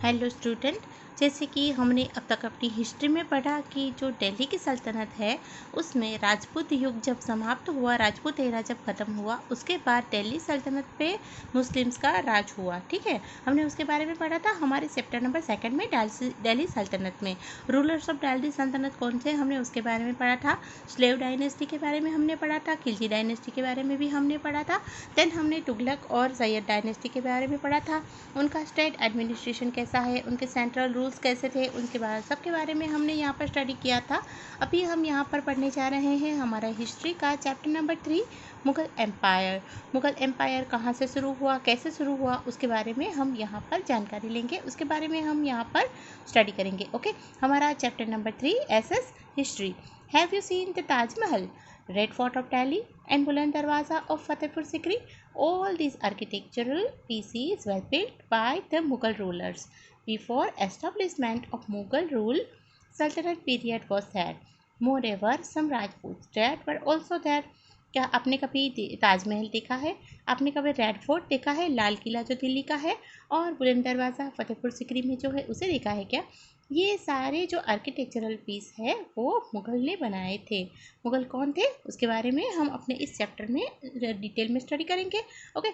Hello student, जैसे कि हमने अब तक अपनी हिस्ट्री में पढ़ा कि जो दिल्ली की सल्तनत है उसमें राजपूत युग जब समाप्त हुआ, राजपूत एरा जब ख़त्म हुआ, उसके बाद दिल्ली सल्तनत पे मुस्लिम्स का राज हुआ। ठीक है, हमने उसके बारे में पढ़ा था हमारे चैप्टर नंबर 2 में दिल्ली सल्तनत में। रूलर्स ऑफ दिल्ली सल्तनत कौन थे हमने उसके बारे में पढ़ा था। स्लेव डायनेस्टी के बारे में हमने पढ़ा था, खिलजी डायनेस्टी के बारे में भी हमने पढ़ा था। देन हमने तुगलक और सैयद डायनेस्टी के बारे में पढ़ा था, उनका स्टेट एडमिनिस्ट्रेशन कैसा है, उनके सेंट्रल रूल्स कैसे थे, उनके बारे सबके बारे में हमने यहाँ पर स्टडी किया था। अभी हम यहाँ पर पढ़ने जा रहे हैं हमारा हिस्ट्री का chapter number 3, Mughal empire. Mughal empire कहाँ से शुरू हुआ, कैसे शुरू हुआ, उसके बारे में हम यहाँ पर जानकारी लेंगे, उसके बारे में हम यहाँ पर स्टडी करेंगे। ओके, हमारा chapter number 3 SS history. Have you seen the Taj Mahal, Red Fort of Delhi and Buland Darwaza of Fatehpur Sikri? All these architectural pieces were built by the Mughal rulers. Before establishment of Mughal rule, Sultanate period was there. Moreover, some Rajputs that were also there. क्या आपने कभी ताजमहल देखा है? आपने कभी red fort देखा है, लाल किला जो दिल्ली का है, और बुलंद दरवाज़ा फतेहपुर सिकरी में जो है उसे देखा है क्या? ये सारे जो आर्किटेक्चरल पीस है वो मुग़ल ने बनाए थे। मुग़ल कौन थे उसके बारे में हम अपने इस चैप्टर में डिटेल में स्टडी करेंगे। Okay,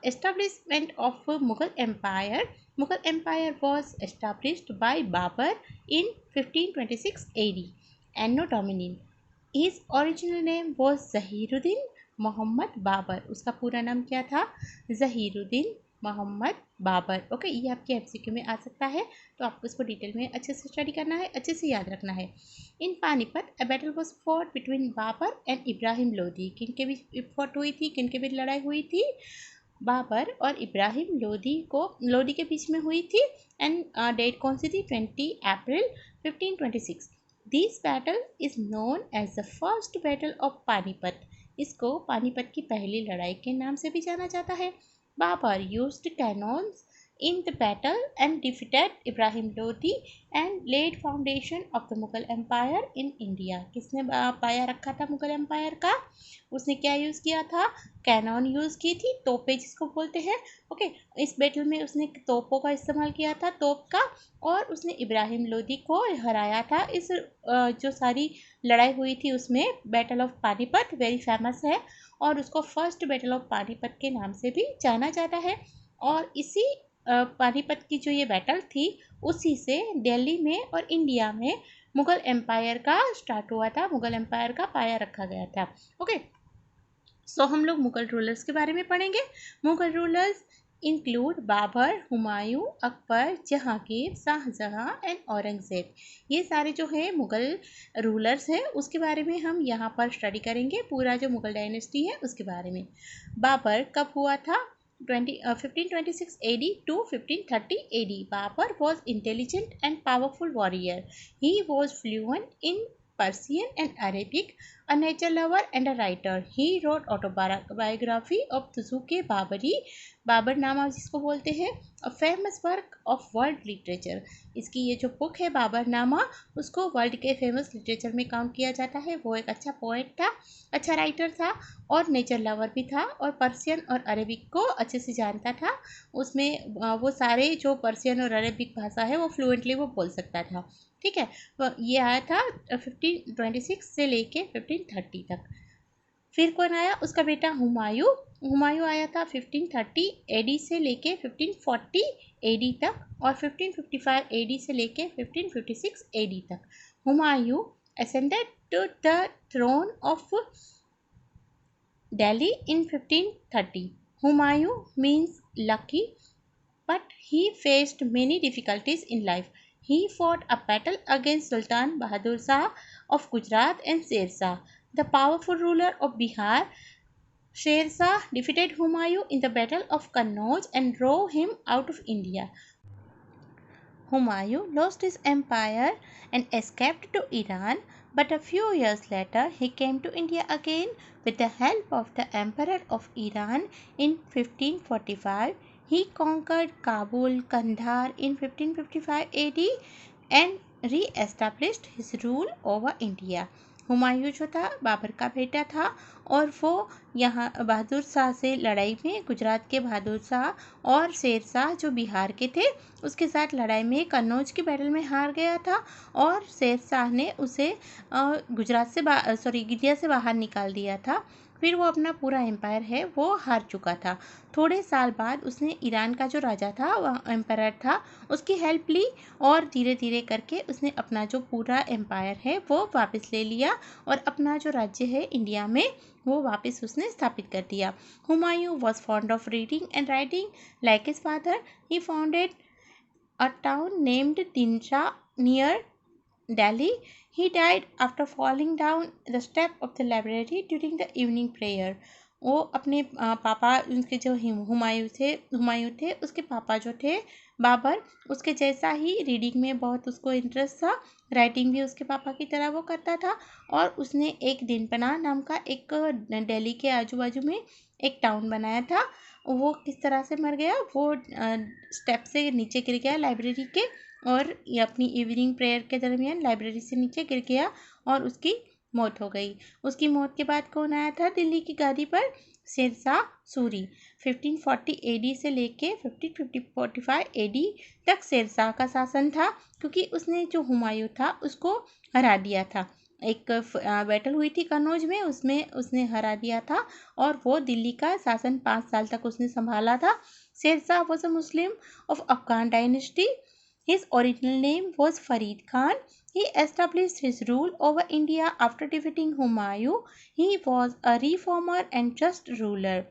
establishment of Mughal empire. Mughal empire was established by Babur in 1526 AD anno domini. His original name was Zahiruddin Muhammad Babur. उसका पूरा नाम क्या था? ज़हीरुद्दीन मोहम्मद बाबर। ओके, ये आपके MCQ में आ सकता है, तो आपको इसको डिटेल में अच्छे से स्टडी करना है, अच्छे से याद रखना है। In Panipat a battle was fought between Babur and Ibrahim Lodi. किन के बीच फॉट हुई थी, किन के बीच लड़ाई हुई थी? बाबर और इब्राहिम लोदी के बीच में हुई थी। एंड डेट कौन सी थी? 20 अप्रैल 1526। This battle is known as the first battle of Panipat. इसको पानीपत की पहली लड़ाई के नाम से भी जाना जाता है। Babur used cannons in the battle and defeated Ibrahim Lodi and laid foundation of the Mughal Empire in India। किसने पाया रखा था मुगल एम्पायर का? उसने क्या यूज़ किया था? कैनॉन यूज़ की थी, तोपें जिसको बोलते हैं। ओके, इस बैटल में उसने तोपों का इस्तेमाल किया था, तोप का, और उसने इब्राहिम लोदी को हराया था। इस जो सारी लड़ाई हुई थी उसमें battle of Panipat very famous है, और उसको फर्स्ट बैटल ऑफ पानीपत के नाम से भी जाना जाता है। और इसी पानीपत की जो ये बैटल थी उसी से दिल्ली में और इंडिया में मुग़ल एम्पायर का स्टार्ट हुआ था, मुग़ल एम्पायर का पाया रखा गया था। ओके, सो हम लोग मुग़ल रूलर्स के बारे में पढ़ेंगे। Mughal rulers include Babur, Humayun, Akbar, Jahangir, Shah Jahan and Aurangzeb. ये सारे जो है मुग़ल रूलर्स हैं उसके बारे में हम यहाँ पर स्टडी करेंगे, पूरा जो मुग़ल डायनेस्टी है उसके बारे में। बाबर कब हुआ था? 1526 AD to 1530 AD. Babur was intelligent and powerful warrior. He was fluent in Persian and Arabic, a nature lover and a writer. He wrote autobiography of Tuzuke Babari, Babar नामा जिसको बोलते हैं, a famous work of world literature. इसकी ये जो book है बाबर नामा, उसको वर्ल्ड के फेमस लिटरेचर में काउंट किया जाता है। वो एक अच्छा पोएट था, अच्छा राइटर था, और नेचर लवर भी था, और पर्शियन और अरेबिक को अच्छे से जानता था। उसमें वो सारे जो पर्शियन और अरेबिक भाषा है वो फ्लुएंटली वो बोल सकता था। ठीक है, तो ये आया था 1526 से लेके 1530 तक। फिर कौन आया? उसका बेटा हुमायूं। हुमायूं आया था 1530 AD से लेके 1540 AD तक, और 1555 AD से लेके 1556 AD तक। Humayun ascended to the throne of Delhi in 1530. Humayun means lucky, but he faced many difficulties in life. He fought a battle against Sultan Bahadur Shah of Gujarat and Sher Shah, the powerful ruler of Bihar. Sher Shah defeated Humayun in the Battle of Kannauj and drove him out of India. Humayun lost his empire and escaped to Iran, but a few years later he came to India again with the help of the Emperor of Iran in 1545. He conquered Kabul, Kandahar in 1555 AD and re-established his rule over India. Humayun जो था बाबर का बेटा था और वो यहाँ बहादुर शाह से लड़ाई में, गुजरात के बहादुर शाह और शेर शाह जो बिहार के थे उसके साथ लड़ाई में कन्नौज की बैटल में हार गया था और शेर शाह ने उसे गुजरात से इंडिया से बाहर निकाल दिया था। फिर वो अपना पूरा एम्पायर है वो हार चुका था। थोड़े साल बाद उसने ईरान का जो राजा था, वह एम्पायर था, उसकी हेल्प ली और धीरे धीरे करके उसने अपना जो पूरा एम्पायर है वो वापस ले लिया और अपना जो राज्य है इंडिया में वो वापस उसने स्थापित कर दिया। Humayun was fond of reading and writing like his father. He founded a town named Dinsha near Delhi. He died after falling down the step of the library during the evening prayer. वो अपने पापा, उनके जो हुमायूं थे उसके पापा जो थे बाबर, उसके जैसा ही रीडिंग में बहुत उसको इंटरेस्ट था, राइटिंग भी उसके पापा की तरह वो करता था और उसने एक दिनपना नाम का एक दिल्ली के आजू बाजू में एक टाउन बनाया था। वो किस तरह से मर गया, वो स्टेप से नीचे गिर गया लाइब्रेरी के और ये अपनी इवनिंग प्रेयर के दरमियान लाइब्रेरी से नीचे गिर गया और उसकी मौत हो गई। उसकी मौत के बाद कौन आया था दिल्ली की गादी पर? शेरशाह सूरी। 1540 एडी से लेके 1545 एडी तक शेरशाह का शासन था क्योंकि उसने जो हुमायूं था उसको हरा दिया था। एक बैटल हुई थी कन्नौज में, उसमें उसने हरा दिया था और वो दिल्ली का शासन 5 साल तक उसने संभाला था। Sher Shah was a Muslim of Afghan dynasty. His original name was Farid Khan. He established his rule over India after defeating Humayun. He was a reformer and just ruler.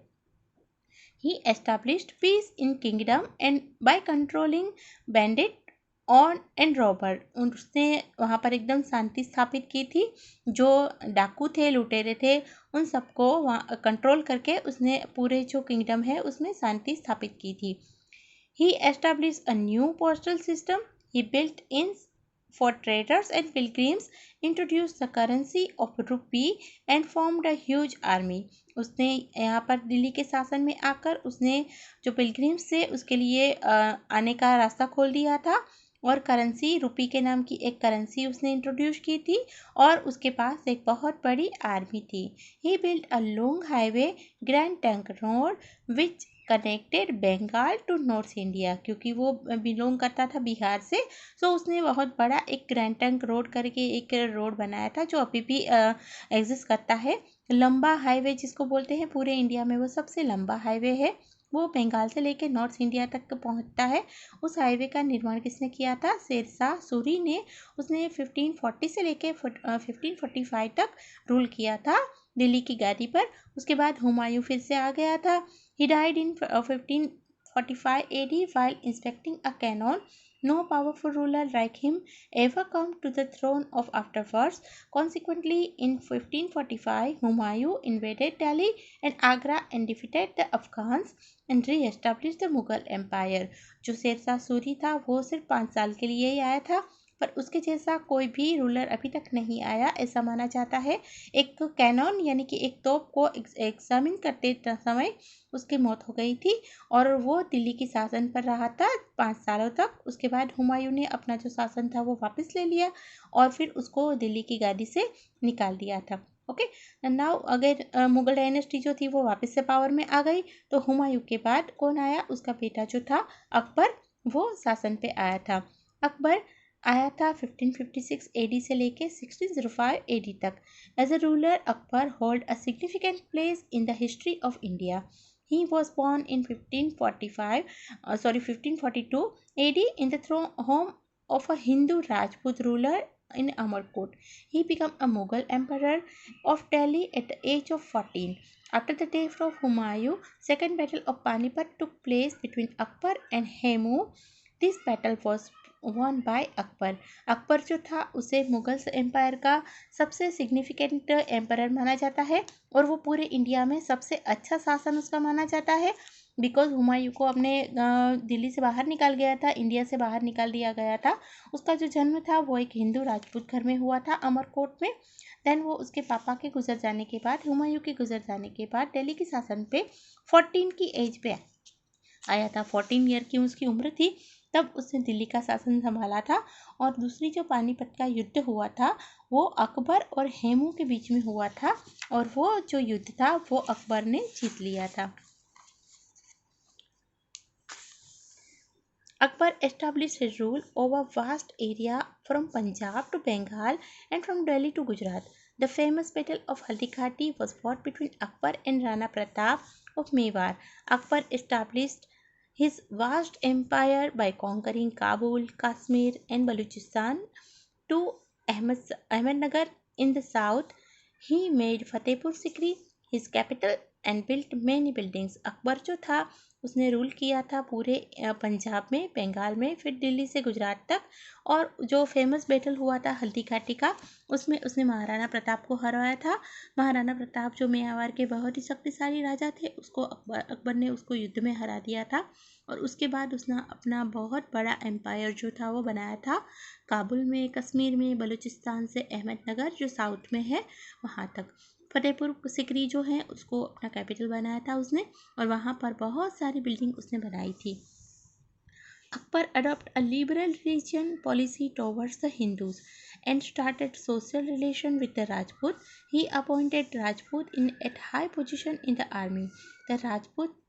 He established peace in kingdom and by controlling bandit on and robber, उसने वहाँ पर एकदम शांति स्थापित की थी। जो डाकू थे, लुटेरे थे, उन सबको वहाँ कंट्रोल करके उसने पूरे जो किंगडम है उसमें शांति स्थापित की थी। He established a new postal system. He built inns for traders and pilgrims, introduced the currency of rupee and formed a huge army. उसने यहाँ पर दिल्ली के शासन में आकर उसने जो पिलग्रिम्स थे उसके लिए आने का रास्ता खोल दिया था और करेंसी, रुपी के नाम की एक करेंसी उसने इंट्रोड्यूस की थी और उसके पास एक बहुत बड़ी आर्मी थी। He built a long highway grand trunk road which connected Bengal to north India, क्योंकि वो बिलोंग करता था बिहार से, सो उसने बहुत बड़ा एक ग्रैंड ट्रंक रोड करके एक रोड बनाया था जो अभी भी एग्जिस्ट करता है। लंबा हाईवे जिसको बोलते हैं, पूरे इंडिया में वो सबसे लंबा हाईवे है, वो बंगाल से लेकर नॉर्थ इंडिया तक पहुंचता है। उस हाईवे का निर्माण किसने किया था? शेरशाह सूरी ने। उसने 1540 से लेकर 1545 तक रूल किया था दिल्ली की गादी पर। उसके बाद हुमायूं फिर से आ गया था। He died in 1545 AD while inspecting a cannon. No powerful ruler like him ever come to the throne of afterwards. Consequently, in 1545, Humayun invaded Delhi and Agra and defeated the Afghans and re-established the Mughal Empire. जो शेरशाह सूरी था वो सिर्फ 5 साल के लिए ही आया था, पर उसके जैसा कोई भी रूलर अभी तक नहीं आया, ऐसा माना जाता है। एक कैनन यानी कि एक तोप को एग्जामिन करते समय उसकी मौत हो गई थी और वो दिल्ली की शासन पर रहा था 5 सालों तक। उसके बाद हुमायूं ने अपना जो शासन था वो वापस ले लिया और फिर उसको दिल्ली की गादी से निकाल दिया था। ओके, नाउ अगर मुगल डायनेस्टी जो थी वो वापस से पावर में आ गई तो हुमायूं के बाद कौन आया? उसका बेटा जो था अकबर, वो शासन पे आया था। अकबर आया था 1556 एडी से लेके 1605 एडी तक। As a ruler, Akbar hold a significant place in the history of India. He was born in 1542 AD in the home of a Hindu Rajput ruler in Amarkot. He became a Mughal emperor of Delhi at the age of 14. After the death of Humayun, second battle of Panipat took place between Akbar and Hemu. This battle was won by Akbar. Akbar जो था उसे Mughal empire का सबसे significant empire माना जाता है और वो पूरे इंडिया में सबसे अच्छा शासन उसका माना जाता है, बिकॉज हुमायूं को अपने दिल्ली से बाहर निकाल गया था, इंडिया से बाहर निकाल दिया गया था। उसका जो जन्म था वो एक हिंदू राजपूत घर में हुआ था, अमरकोट में। देन वो उसके पापा के गुजर जाने के बाद, हुमायूं के गुजर जाने के बाद दिल्ली के शासन पे 14 की एज पे आया था। 14 ईयर की उसकी उम्र थी तब उसने दिल्ली का शासन संभाला था। और दूसरी जो पानीपत का युद्ध हुआ था वो अकबर और हेमू के बीच में हुआ था, और वो जो युद्ध था वो अकबर ने जीत लिया था। Akbar established his rule over vast area from Punjab to Bengal and from Delhi to Gujarat. The famous battle of Haldighati was fought between Akbar and Rana Pratap of Mewar. Akbar established his vast empire by conquering Kabul, Kashmir, and Baluchistan to Ahmednagar in the south. He made Fatehpur Sikri his capital and built many buildings. Akbar जो था उसने rule किया था पूरे पंजाब में, बंगाल में, फिर दिल्ली से गुजरात तक। और जो फेमस बैटल हुआ था हल्दी घाटी का, उसमें उसने महाराणा प्रताप को हराया था। महाराणा प्रताप जो मेवाड़ के बहुत ही शक्तिशाली राजा थे, उसको अकबर ने उसको युद्ध में हरा दिया था। और उसके बाद उसने अपना बहुत बड़ा एम्पायर जो था वो बनाया था काबुल में, कश्मीर में, बलूचिस्तान से अहमदनगर जो साउथ में है वहाँ तक। फतेहपुर सिकरी जो है उसको अपना कैपिटल बनाया था उसने, और वहाँ पर बहुत सारी बिल्डिंग उसने बनाई थी। Akbar adopted a liberal religion policy towards the Hindus and started social relation with the Rajput. He appointed Rajput at high position in the army. The Rajput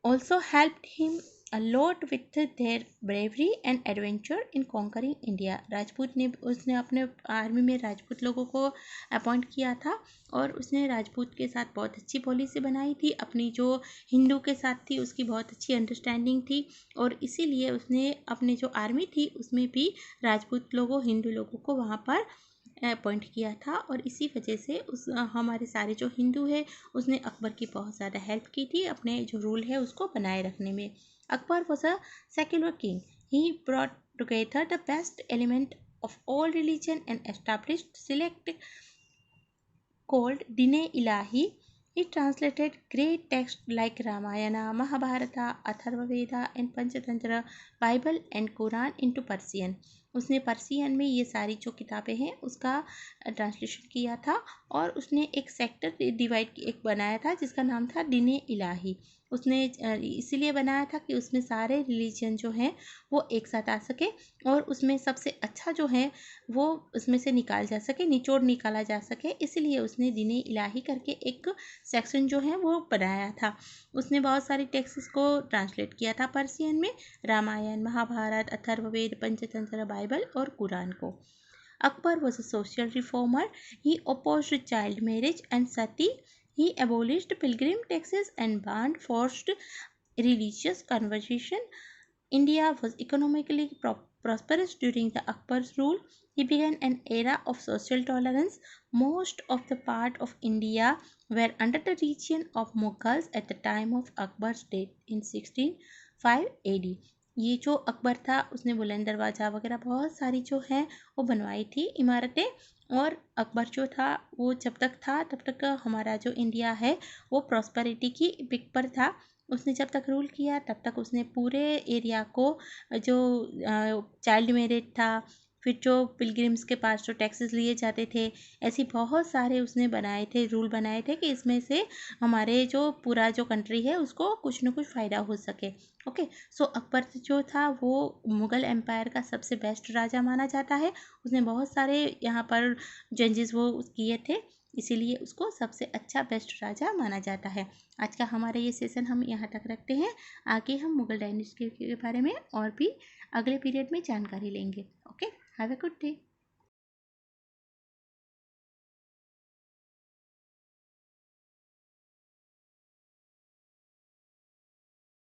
also helped him a lot with their bravery and adventure in conquering India. Rajput ने उसने अपने army में राजपूत लोगों को appoint किया था, और उसने राजपूत के साथ बहुत अच्छी पॉलिसी बनाई थी। अपनी जो हिंदू के साथ थी उसकी बहुत अच्छी अंडरस्टैंडिंग थी, और इसीलिए उसने अपने जो आर्मी थी उसमें भी राजपूत लोगों, हिंदू लोगों को वहाँ पर अपॉइंट किया था। और इसी वजह से उस हमारे सारे जो हिंदू है उसने अकबर की बहुत ज़्यादा हेल्प की थी अपने जो रूल है उसको बनाए रखने में। Akbar was a secular king. He brought together the best element of all religion and established select called Dine-Ilahi. He translated great texts like Ramayana, Mahabharata, Atharvaveda and Panchatantra, Bible and Quran into Persian. उसने Persian में ये सारी जो किताबें हैं उसका translation किया था, और उसने एक सेक्टर डिवाइड एक बनाया था जिसका नाम था दिने इलाही। उसने इसीलिए बनाया था कि उसमें सारे रिलीजन जो हैं वो एक साथ आ सके, और उसमें सबसे अच्छा जो है वो उसमें से निकाल जा सके, निचोड़ निकाला जा सके। इसलिए उसने दिने इलाही करके एक सेक्शन जो है वो बनाया था। उसने बहुत सारी टेक्स्ट को ट्रांसलेट किया था पर्सियन में, रामायण, महाभारत, अथर्ववेद, पंचतंत्र, बाइबल और कुरान को। Akbar was a social reformer. He opposed child marriage and Sati. He abolished pilgrim taxes and banned forced religious conversion. India was economically prosperous during the Akbar's rule. He began an era of social tolerance. Most of the part of India were under the region of Mughals at the time of Akbar's death in 1605 AD. ये जो अकबर था उसने बुलंद दरवाज़ा वगैरह बहुत सारी जो हैं वो बनवाई थी इमारतें। और अकबर जो था वो जब तक था तब तक हमारा जो इंडिया है वो प्रॉस्पेरिटी की पिक पर था। उसने जब तक रूल किया तब तक उसने पूरे एरिया को जो चाइल्ड मैरिज था, फिर जो पिलग्रिम्स के पास जो टैक्सेस लिए जाते थे, ऐसी बहुत सारे उसने बनाए थे, रूल बनाए थे कि इसमें से हमारे जो पूरा जो कंट्री है उसको कुछ न कुछ फ़ायदा हो सके। ओके, सो अकबर जो था वो मुग़ल एम्पायर का सबसे बेस्ट राजा माना जाता है। उसने बहुत सारे यहाँ पर चेंजेस वो किए थे, इसीलिए उसको सबसे अच्छा बेस्ट राजा माना जाता है। आज का हमारा ये सेशन हम यहाँ तक रखते हैं। आगे हम मुग़ल डायनेस्टी के बारे में और भी अगले पीरियड में जानकारी लेंगे। Okay, have a good day.